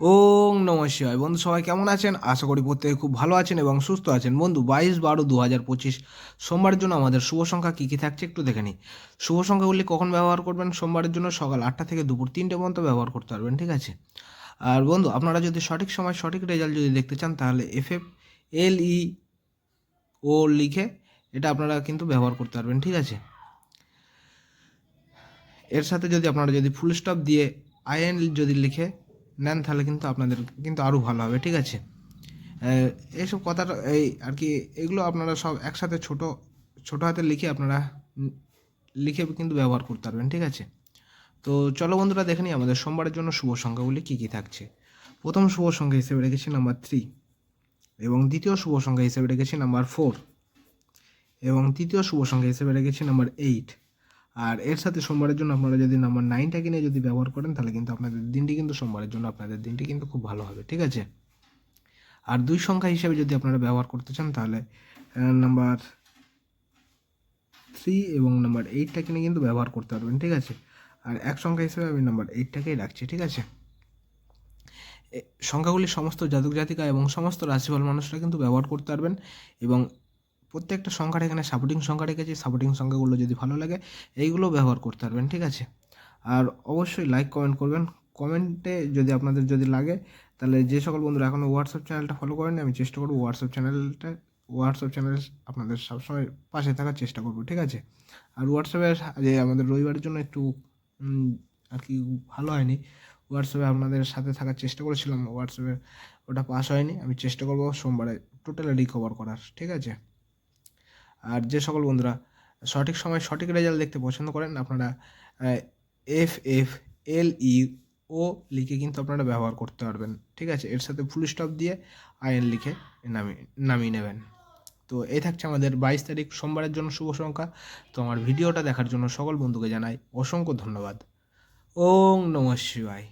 ওং নমঃ শিবায়। বন্ধু সবাই কেমন আছেন? আশা করি প্রত্যেকে খুব ভালো আছেন এবং সুস্থ আছেন। বন্ধু 22/12/2025 সোমবারের জন্য আমাদের শুভ সংখ্যা কী কী থাকছে একটু দেখে নিই। শুভ সংখ্যাগুলি কখন ব্যবহার করবেন? সোমবারের জন্য সকাল 8টা থেকে দুপুর 3টে পর্যন্ত ব্যবহার করতে পারবেন, ঠিক আছে? আর বন্ধু আপনারা যদি সঠিক সময় সঠিক রেজাল্ট যদি দেখতে চান তাহলে FFLEO লিখে এটা আপনারা কিন্তু ব্যবহার করতে পারবেন, ঠিক আছে? এর সাথে যদি আপনারা যদি ফুল স্টপ দিয়ে IN যদি লিখে নেন তাহলে কিন্তু আপনাদের কিন্তু আরও ভালো হবে, ঠিক আছে? এইসব কথাটা এই আর কি এগুলো আপনারা সব একসাথে ছোট ছোট হাতে লিখে আপনারা লিখে কিন্তু ব্যবহার করতে পারবেন, ঠিক আছে? তো চলো বন্ধুরা দেখে নিই আমাদের সোমবারের জন্য শুভ সংখ্যাগুলি কী কী থাকছে। প্রথম শুভ সংখ্যা হিসেবে রেখেছি নাম্বার 3 এবং দ্বিতীয় শুভ সংখ্যা হিসেবে রেখেছি নাম্বার 4 এবং তৃতীয় শুভ সংখ্যা হিসেবে রেখেছি নাম্বার 8। আর এর সাথে সোমবারের জন্য আপনারা যদি নাম্বার 9টাকে নিয়ে যদি ব্যবহার করেন তাহলে কিন্তু আপনাদের দিনটি কিন্তু সোমবারের জন্য আপনাদের দিনটি কিন্তু খুব ভালো হবে, ঠিক আছে? আর দুই সংখ্যা হিসেবে যদি আপনারা ব্যবহার করতে চান তাহলে নাম্বার 3 এবং নাম্বার 8টাকে নিয়ে কিন্তু ব্যবহার করতে পারবেন, ঠিক আছে? আর এক সংখ্যা হিসেবে আমি নাম্বার 8টাকেই রাখছি, ঠিক আছে? সংখ্যাগুলি সমস্ত জাতক জাতিকা এবং সমস্ত রাশিফল মানুষরা কিন্তু ব্যবহার করতে পারবেন এবং প্রত্যেকটা সংখ্যার এখানে সাপোর্টিং সংখ্যা রেখেছি। সাপোর্টিং সংখ্যাগুলো যদি ভালো লাগে এইগুলো ব্যবহার করতে পারবেন, ঠিক আছে? আর অবশ্যই লাইক কমেন্ট করবেন। কমেন্টে যদি আপনাদের যদি লাগে তাহলে যে সকল বন্ধুরা এখনও হোয়াটসঅ্যাপ চ্যানেলটা ফলো করেন আমি চেষ্টা করবো হোয়াটসঅ্যাপ চ্যানেল আপনাদের সবসময় পাশে থাকার চেষ্টা করবো, ঠিক আছে? আর হোয়াটসঅ্যাপে যে আমাদের রবিবারের জন্য একটু আর কি ভালো হয়নি। হোয়াটসঅ্যাপে আপনাদের সাথে থাকার চেষ্টা করেছিলাম, হোয়াটসঅ্যাপে ওটা পাস হয়নি। আমি চেষ্টা করবো সোমবারে টোটালি রিকভার করার, ঠিক আছে? আর যে সকল বন্ধুরা সঠিক সময় সঠিক রেজাল্ট দেখতে পছন্দ করেন আপনারা FFLEO লিখে কিন্তু আপনারা ব্যবহার করতে পারবেন, ঠিক আছে? এর সাথে ফুল স্টপ দিয়ে IN লিখে নামিয়ে নেবেন। তো এই থাকছে আমাদের 22 তারিখ সোমবারের জন্য শুভ সংখ্যা। তো আমার ভিডিওটা দেখার জন্য সকল বন্ধুকে জানাই অসংখ্য ধন্যবাদ। ওং নমঃ শিবায়।